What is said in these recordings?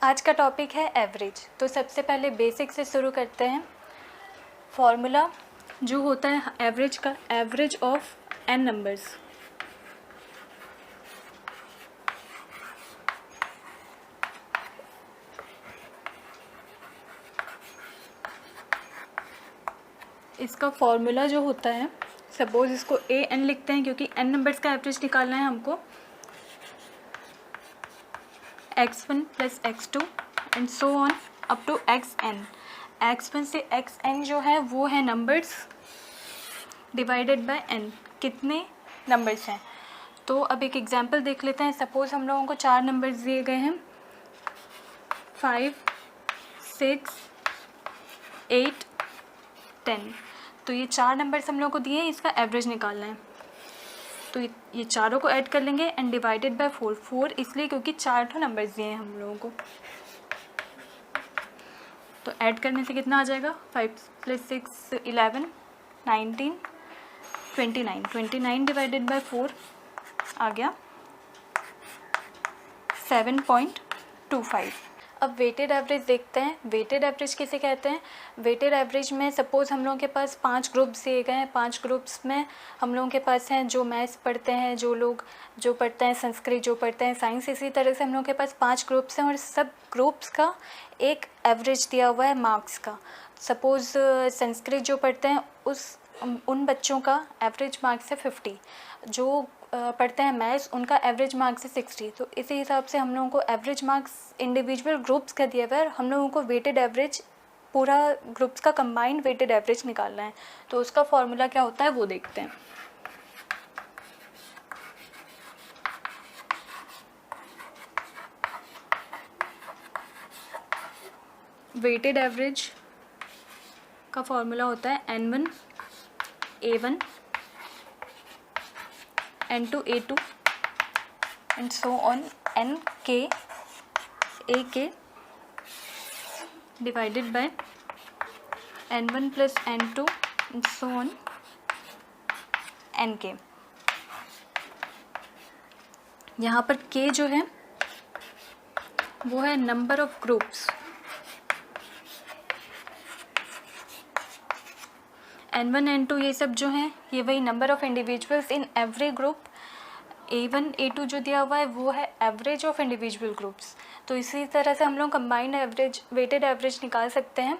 आज का टॉपिक है एवरेज। तो सबसे पहले बेसिक से शुरू करते हैं। फॉर्मूला जो होता है एवरेज का, एवरेज ऑफ n नंबर्स। इसका फॉर्मूला जो होता है, सपोज इसको an लिखते हैं क्योंकि n नंबर्स का एवरेज निकालना है हमको। x1 प्लस x2 and so on up to xn। x1 से xn जो है वो है नंबर्स डिवाइडेड बाय n, कितने नंबर्स हैं। तो अब एक एग्जांपल देख लेते हैं। सपोज हम लोगों को 4 नंबर्स दिए गए हैं, 5, 6, 8, 10। तो ये 4 नंबर्स हम लोगों को दिए हैं, इसका एवरेज निकालना है। तो ये चारों को ऐड कर लेंगे एंड डिवाइडेड बाय 4। 4 इसलिए क्योंकि 4 तो नंबर्स दिए हैं हम लोगों को। तो ऐड करने से कितना आ जाएगा, 5 + 6 11, 19, 29। 29 डिवाइडेड बाय 4 आ गया 7.25। अब वेटेड एवरेज देखते हैं। वेटेड एवरेज किसे कहते हैं? वेटेड एवरेज में सपोज़ हम लोगों के पास 5 ग्रुप्स दिए गए हैं। 5 ग्रुप्स में हम लोगों के पास हैं जो मैथ्स पढ़ते हैं, जो लोग जो पढ़ते हैं संस्कृत, जो पढ़ते हैं साइंस। इसी तरह से हम लोगों के पास 5 ग्रुप्स हैं और सब ग्रुप्स का एक एवरेज दिया हुआ है मार्क्स का। सपोज़ संस्कृत जो पढ़ते हैं उन बच्चों का एवरेज मार्क्स है 50, जो पढ़ते हैं मैथ्स उनका एवरेज मार्क्स है 60। तो इसी हिसाब से हम लोगों को एवरेज मार्क्स इंडिविजुअल ग्रुप्स का दिया हुआ है, हम लोगों को वेटेड एवरेज पूरा ग्रुप्स का कंबाइंड वेटेड एवरेज निकालना है। तो उसका फॉर्मूला क्या होता है वो देखते हैं। वेटेड एवरेज का फॉर्मूला होता है n1 a1 n2 a2 and so on nk ak divided by n1 plus n2 and so on nk। यहाँ पर k जो है वो है number of groups. n1 n2 ये सब जो हैं ये वही number of individuals in every group. a1 a2 जो दिया हुआ है वो है एवरेज ऑफ इंडिविजुअल ग्रुप्स। तो इसी तरह से हम लोग कंबाइंड एवरेज वेटेड एवरेज निकाल सकते हैं।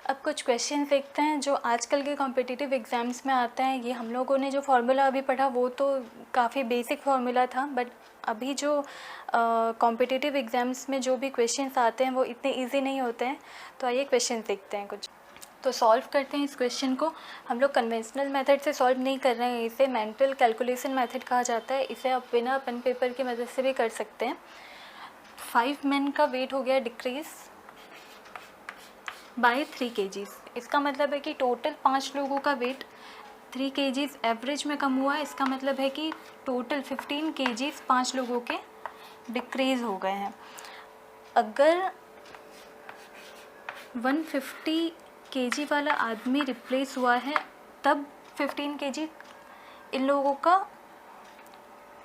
अब कुछ क्वेश्चन देखते हैं जो आजकल के कॉम्पिटिटिव एग्ज़ाम्स में आते हैं। ये हम लोगों ने जो फार्मूला अभी पढ़ा वो तो काफ़ी बेसिक फार्मूला था, बट अभी जो कॉम्पिटिटिव एग्ज़ाम्स में जो भी क्वेश्चंस आते हैं वो इतने इजी नहीं होते हैं। तो आइए क्वेश्चन देखते हैं कुछ। तो सॉल्व करते हैं इस क्वेश्चन को। हम लोग कन्वेंशनल मेथड से सॉल्व नहीं कर रहे हैं, इसे मेंटल कैलकुलेशन मेथड कहा जाता है। इसे आप बिना पेन पेपर की मदद से भी कर सकते हैं। 5 मेन का वेट हो गया डिक्रीज़ बाय 3 kgs। इसका मतलब है कि टोटल 5 लोगों का वेट 3 kgs एवरेज में कम हुआ है। इसका मतलब है कि टोटल 15 kgs 5 लोगों के डिक्रीज़ हो गए हैं। अगर 150 kg वाला आदमी रिप्लेस हुआ है तब 15 kg इन लोगों का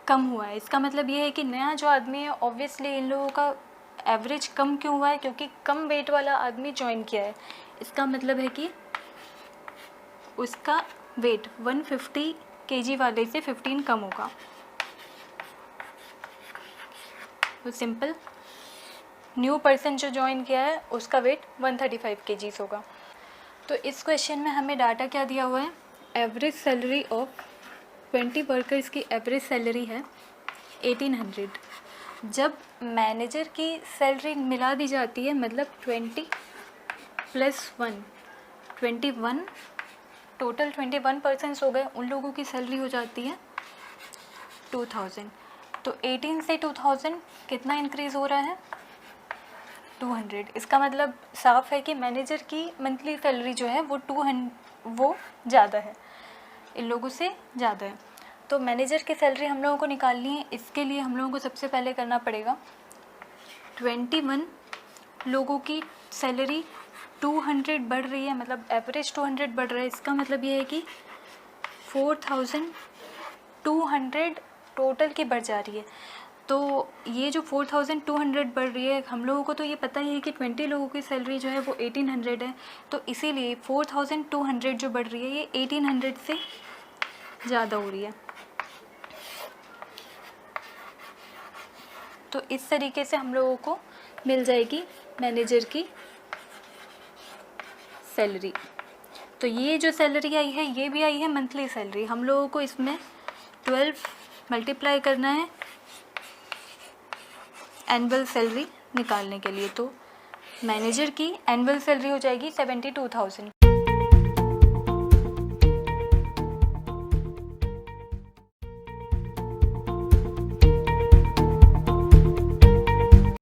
कम हुआ है। इसका मतलब ये है कि नया जो आदमी है ऑब्वियसली इन लोगों का एवरेज कम क्यों हुआ है, क्योंकि कम वेट वाला आदमी ज्वाइन किया है। इसका मतलब है कि उसका वेट 150 kg वाले से 15 कम होगा। तो सिंपल, न्यू पर्सन जो ज्वाइन किया है उसका वेट 135 kg होगा। तो इस क्वेश्चन में हमें डाटा क्या दिया हुआ है, एवरेज सैलरी ऑफ 20 वर्कर्स की एवरेज सैलरी है 1800। जब मैनेजर की सैलरी मिला दी जाती है मतलब 20 + 1 21, टोटल 21 पर्सन्स हो गए, उन लोगों की सैलरी हो जाती है 2000। तो 18 से 2000 कितना इंक्रीज़ हो रहा है, 200। इसका मतलब साफ है कि मैनेजर की मंथली सैलरी जो है वो ज़्यादा है, इन लोगों से ज़्यादा है। तो मैनेजर की सैलरी हम लोगों को निकालनी है। इसके लिए हम लोगों को सबसे पहले करना पड़ेगा 21 लोगों की सैलरी 200 बढ़ रही है, मतलब एवरेज 200 बढ़ रहा है। इसका मतलब ये है कि 4200 टोटल की बढ़ जा रही है। तो ये जो 4200 बढ़ रही है, हम लोगों को तो ये पता ही है कि 20 लोगों की सैलरी जो है वो 1800 है, तो इसीलिए 4200 जो बढ़ रही है ये 1800 से ज़्यादा हो रही है। तो इस तरीके से हम लोगों को मिल जाएगी मैनेजर की सैलरी। तो ये जो सैलरी आई है ये भी आई है मंथली सैलरी। हम लोगों को इसमें 12 मल्टीप्लाई करना है एनुअल सैलरी निकालने के लिए। तो मैनेजर की एनुअल सैलरी हो जाएगी 72,000।